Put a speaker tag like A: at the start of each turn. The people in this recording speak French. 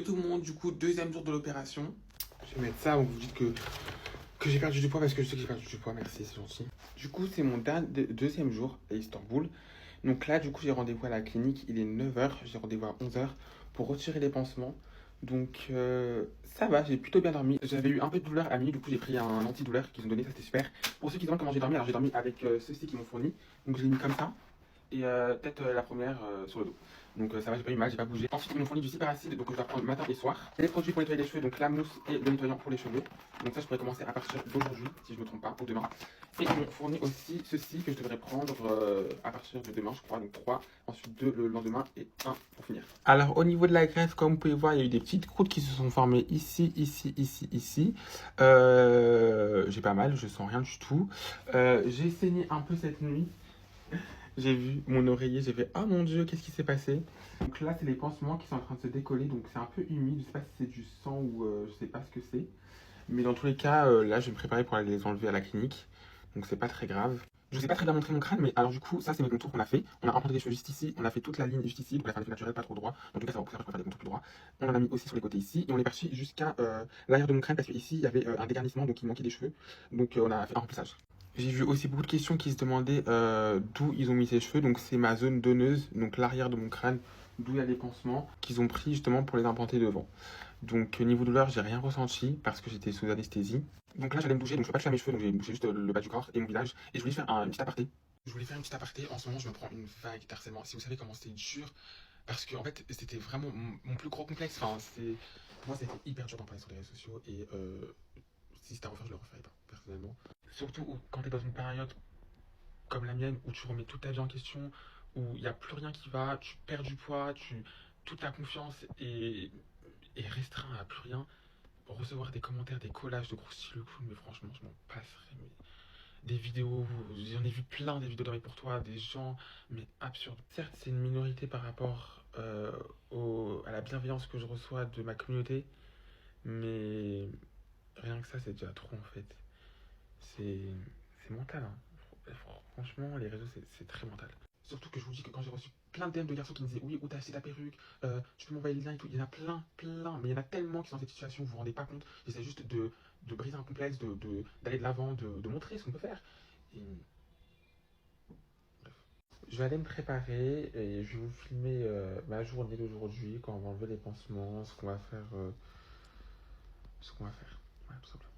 A: Tout le monde, du coup, deuxième jour de l'opération. Je vais mettre ça, vous dites que j'ai perdu du poids parce que je sais que j'ai perdu du poids, merci, c'est gentil. Du coup, c'est mon deuxième jour à Istanbul. Donc là, du coup, j'ai rendez-vous à la clinique, il est 9h, j'ai rendez-vous à 11h pour retirer les pansements. Donc ça va, j'ai plutôt bien dormi. J'avais eu un peu de douleur à minuit, du coup j'ai pris un antidouleur qu'ils ont donné, ça c'était super. Pour ceux qui demandent comment j'ai dormi, alors j'ai dormi avec ceux-ci qu'ils m'ont fourni. Donc je l'ai mis comme ça. Et tête la première sur le dos. Donc ça va, j'ai pas eu mal, j'ai pas bougé. Ensuite, ils m'ont fourni du superacide, donc je dois prendre matin et soir. Et les produits pour nettoyer les cheveux, donc la mousse et le nettoyant pour les cheveux. Donc ça, je pourrais commencer à partir d'aujourd'hui, si je me trompe pas, ou demain. Et ils m'ont fourni aussi ceci que je devrais prendre à partir de demain, je crois. Donc 3, ensuite 2 le lendemain et 1 pour finir. Alors au niveau de la greffe, comme vous pouvez voir, il y a eu des petites croûtes qui se sont formées ici, ici, ici, ici. J'ai pas mal, je sens rien du tout. J'ai saigné un peu cette nuit. J'ai vu mon oreiller, j'ai fait oh mon dieu, qu'est-ce qui s'est passé? Donc là, c'est les pansements qui sont en train de se décoller, donc c'est un peu humide. Je sais pas si c'est du sang ou je sais pas ce que c'est. Mais dans tous les cas, là, je vais me préparer pour aller les enlever à la clinique. Donc c'est pas très grave. Je sais pas très bien montrer mon crâne, mais alors du coup, ça c'est mes contours qu'on a fait. On a implanté des cheveux juste ici, on a fait toute la ligne juste ici, donc la fin des naturelle, pas trop droit. En tout cas, ça va pousser après pour faire des contours plus droits. On en a mis aussi sur les côtés ici, et on est parti jusqu'à l'arrière de mon crâne parce qu'ici il y avait un dégarnissement, donc il manquait des cheveux. Donc on a fait un remplissage. J'ai vu aussi beaucoup de questions qui se demandaient d'où ils ont mis ces cheveux. Donc c'est ma zone donneuse, donc l'arrière de mon crâne, d'où il y a des pansements qu'ils ont pris justement pour les implanter devant. Donc niveau douleur, j'ai rien ressenti parce que j'étais sous anesthésie. Donc là, j'allais me bouger, donc je ne peux pas toucher à mes cheveux, donc j'ai bouché juste le bas du corps et mon visage. Et je voulais faire une petite aparté. Je voulais faire une petite aparté. En ce moment, je me prends une vague d'harcèlement. Si vous savez comment c'était dur, parce que en fait, c'était vraiment mon plus gros complexe. Enfin, pour moi, c'était hyper dur d'en parler sur les réseaux sociaux et si c'était à refaire, je le referais pas personnellement. Surtout quand tu es dans une période comme la mienne où tu remets toute ta vie en question, où il n'y a plus rien qui va, tu perds du poids, toute ta confiance est restreinte à plus rien. Recevoir des commentaires, des collages de croustilles le clown, mais franchement, je m'en passerais. Mais des vidéos, j'en ai vu plein des vidéos d'Henri pour toi, des gens, mais absurdes. Certes, c'est une minorité par rapport à la bienveillance que je reçois de ma communauté, mais rien que ça, c'est déjà trop en fait. C'est mental, hein. Franchement, les réseaux, c'est très mental. Surtout que je vous dis que quand j'ai reçu plein de DM de garçons qui me disaient oui, où t'as acheté ta perruque, tu peux m'envoyer le lien et tout, il y en a plein, mais il y en a tellement qui sont dans cette situation, vous vous rendez pas compte. J'essaie juste de briser un complexe, d'aller de l'avant, de montrer ce qu'on peut faire. Et... Bref. Je vais aller me préparer et je vais vous filmer ma journée d'aujourd'hui, quand on va enlever les pansements, ce qu'on va faire. Ce qu'on va faire. Ouais, tout simplement.